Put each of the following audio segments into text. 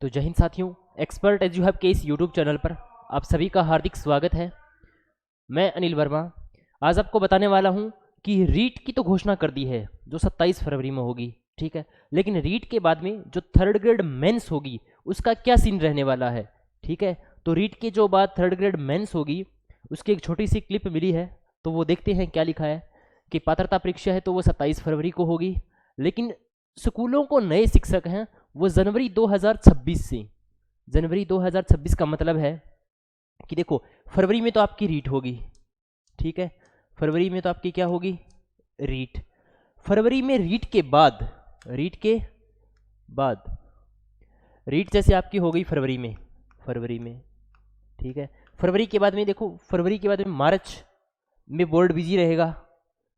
तो जय हिंद साथियों, एक्सपर्ट एज यू हैव के इस यूट्यूब चैनल पर आप सभी का हार्दिक स्वागत है। मैं अनिल वर्मा आज आपको बताने वाला हूं कि रीट की तो घोषणा कर दी है जो 27 फरवरी में होगी, ठीक है। लेकिन रीट के बाद में जो थर्ड ग्रेड मेंस होगी उसका क्या सीन रहने वाला है, ठीक है। तो रीट के जो बाद थर्ड ग्रेड मेंस होगी उसकी एक छोटी सी क्लिप मिली है, तो वो देखते हैं क्या लिखा है। कि पात्रता परीक्षा है तो वो 27 फरवरी को होगी, लेकिन स्कूलों को नए शिक्षक हैं वो जनवरी 2026 से। जनवरी 2026 का मतलब है कि देखो, फरवरी में तो आपकी रीट होगी, ठीक है। फरवरी में तो आपकी क्या होगी, रीट। फरवरी में रीट के बाद रीट जैसे आपकी हो गई फरवरी में, ठीक है। फरवरी के बाद में देखो, फरवरी के बाद में मार्च में बोर्ड बिजी रहेगा,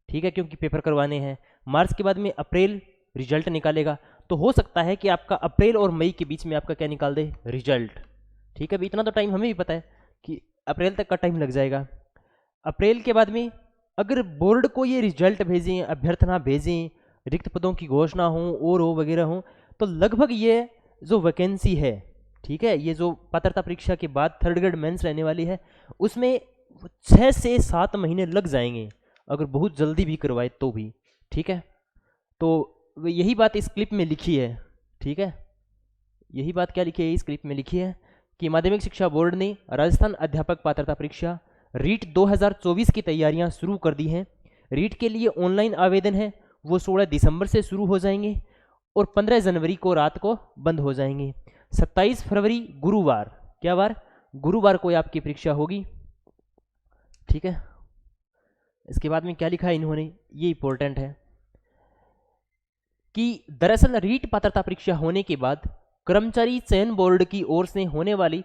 ठीक है, क्योंकि पेपर करवाने हैं। मार्च के बाद में अप्रैल रिजल्ट निकालेगा, तो हो सकता है कि आपका अप्रैल और मई के बीच में आपका क्या निकाल दे, रिजल्ट, ठीक है। अभी इतना तो टाइम हमें भी पता है कि अप्रैल तक का टाइम लग जाएगा। अप्रैल के बाद में अगर बोर्ड को ये रिजल्ट भेजें, अभ्यर्थना भेजें, रिक्त पदों की घोषणा हो और हो वगैरह हो, तो लगभग ये जो वैकेंसी है, ठीक है, ये जो पात्रता परीक्षा के बाद थर्ड ग्रेड मेंस रहने वाली है उसमें 6 से 7 महीने लग जाएंगे, अगर बहुत जल्दी भी करवाए तो भी, ठीक है। तो यही बात इस क्लिप में लिखी है, ठीक है। यही बात क्या लिखी है इस क्लिप में लिखी है कि माध्यमिक शिक्षा बोर्ड ने राजस्थान अध्यापक पात्रता परीक्षा रीट 2024 की तैयारियां शुरू कर दी हैं। रीट के लिए ऑनलाइन आवेदन है वो 16 दिसंबर से शुरू हो जाएंगे और 15 जनवरी को रात को बंद हो जाएंगे। 27 फरवरी गुरुवार, क्या वार, गुरुवार को आपकी परीक्षा होगी, ठीक है। इसके बाद में क्या लिखा है इन्होंने, ये इंपॉर्टेंट है कि दरअसल रीट पात्रता परीक्षा होने के बाद कर्मचारी चयन बोर्ड की ओर से होने वाली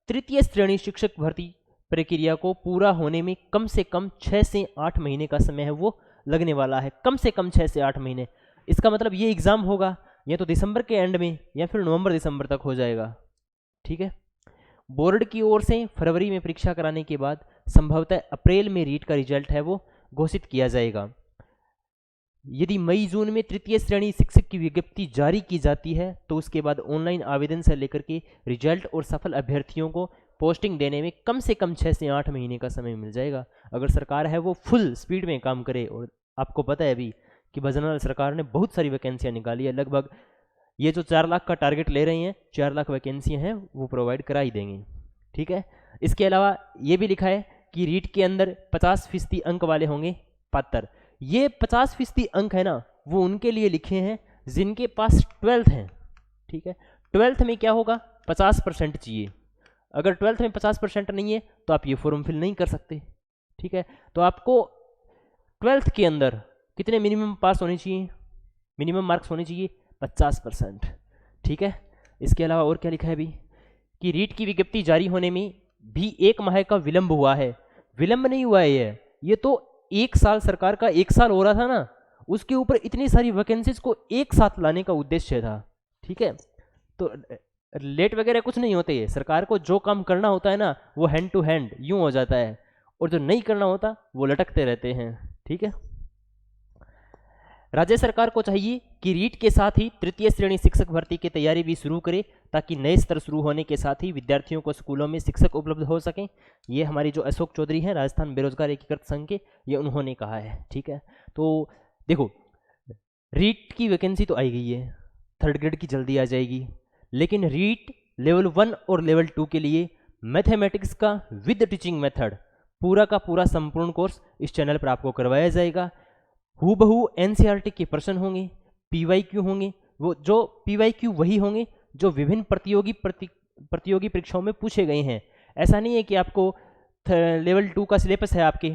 तृतीय श्रेणी शिक्षक भर्ती प्रक्रिया को पूरा होने में कम से कम 6 से 8 महीने का समय है वो लगने वाला है, कम से कम 6 से 8 महीने। इसका मतलब ये एग्जाम होगा या तो दिसंबर के एंड में या फिर नवंबर दिसंबर तक हो जाएगा, ठीक है। बोर्ड की ओर से फरवरी में परीक्षा कराने के बाद संभवतः अप्रैल में रीट का रिजल्ट है वो घोषित किया जाएगा। यदि मई जून में तृतीय श्रेणी शिक्षक की विज्ञप्ति जारी की जाती है तो उसके बाद ऑनलाइन आवेदन से लेकर के रिजल्ट और सफल अभ्यर्थियों को पोस्टिंग देने में कम से कम 6 से 8 महीने का समय मिल जाएगा, अगर सरकार है वो फुल स्पीड में काम करे। और आपको पता है अभी कि भजनलाल सरकार ने बहुत सारी वैकेंसियां निकाली है, लगभग ये जो 4 लाख का टारगेट ले रही हैं, 4 लाख वैकेंसियाँ हैं वो प्रोवाइड करा ही देंगे, ठीक है। इसके अलावा ये भी लिखा है कि रीट के अंदर 50% अंक वाले होंगे पात्र। ये 50% अंक है ना, वो उनके लिए लिखे हैं जिनके पास 12th है, ठीक है। 12th में क्या होगा, 50% चाहिए। अगर 12th में 50% नहीं है तो आप ये फॉर्म फिल नहीं कर सकते, ठीक है। तो आपको 12th के अंदर कितने मिनिमम पास होने चाहिए, मिनिमम मार्क्स होने चाहिए 50%, ठीक है। इसके अलावा और क्या लिखा है अभी कि रीट की विज्ञप्ति जारी होने में भी 1 माह का विलंब हुआ है। विलंब नहीं हुआ है ये तो 1 साल, सरकार का 1 साल हो रहा था ना, उसके ऊपर इतनी सारी वैकेंसीज को एक साथ लाने का उद्देश्य था, ठीक है। तो लेट वगैरह कुछ नहीं होते है, सरकार को जो काम करना होता है ना वो हैंड टू हैंड यूं हो जाता है, और जो नहीं करना होता वो लटकते रहते हैं, ठीक है। राज्य सरकार को चाहिए कि रीट के साथ ही तृतीय श्रेणी शिक्षक भर्ती की तैयारी भी शुरू करे, ताकि नए स्तर शुरू होने के साथ ही विद्यार्थियों को स्कूलों में शिक्षक उपलब्ध हो सकें। ये हमारी जो अशोक चौधरी हैं राजस्थान बेरोजगार एकीकृत संघ के, ये उन्होंने कहा है, ठीक है। तो देखो, रीट की वैकेंसी तो आई गई है, थर्ड ग्रेड की जल्दी आ जाएगी, लेकिन रीट लेवल 1 और लेवल 2 के लिए मैथमेटिक्स का विद टीचिंग मेथड पूरा का पूरा संपूर्ण कोर्स इस चैनल पर आपको करवाया जाएगा। हूबहू एनसीईआरटी के प्रश्न होंगे, पीवाईक्यू होंगे, वो जो पीवाईक्यू वही होंगे जो विभिन्न प्रतियोगी परीक्षाओं में पूछे गए हैं। ऐसा नहीं है कि आपको लेवल 2 का सिलेबस है आपके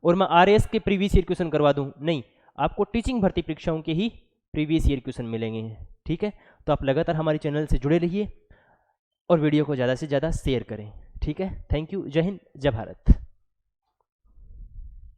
और मैं आरएएस के प्रीवियस ईयर क्वेश्चन करवा दूं, नहीं, आपको टीचिंग भर्ती परीक्षाओं के ही प्रीवियस ईयर क्वेश्चन मिलेंगे, ठीक है। तो आप लगातार हमारे चैनल से जुड़े रहिए और वीडियो को ज़्यादा से ज़्यादा शेयर करें, ठीक है। थैंक यू, जय हिंद, जय भारत।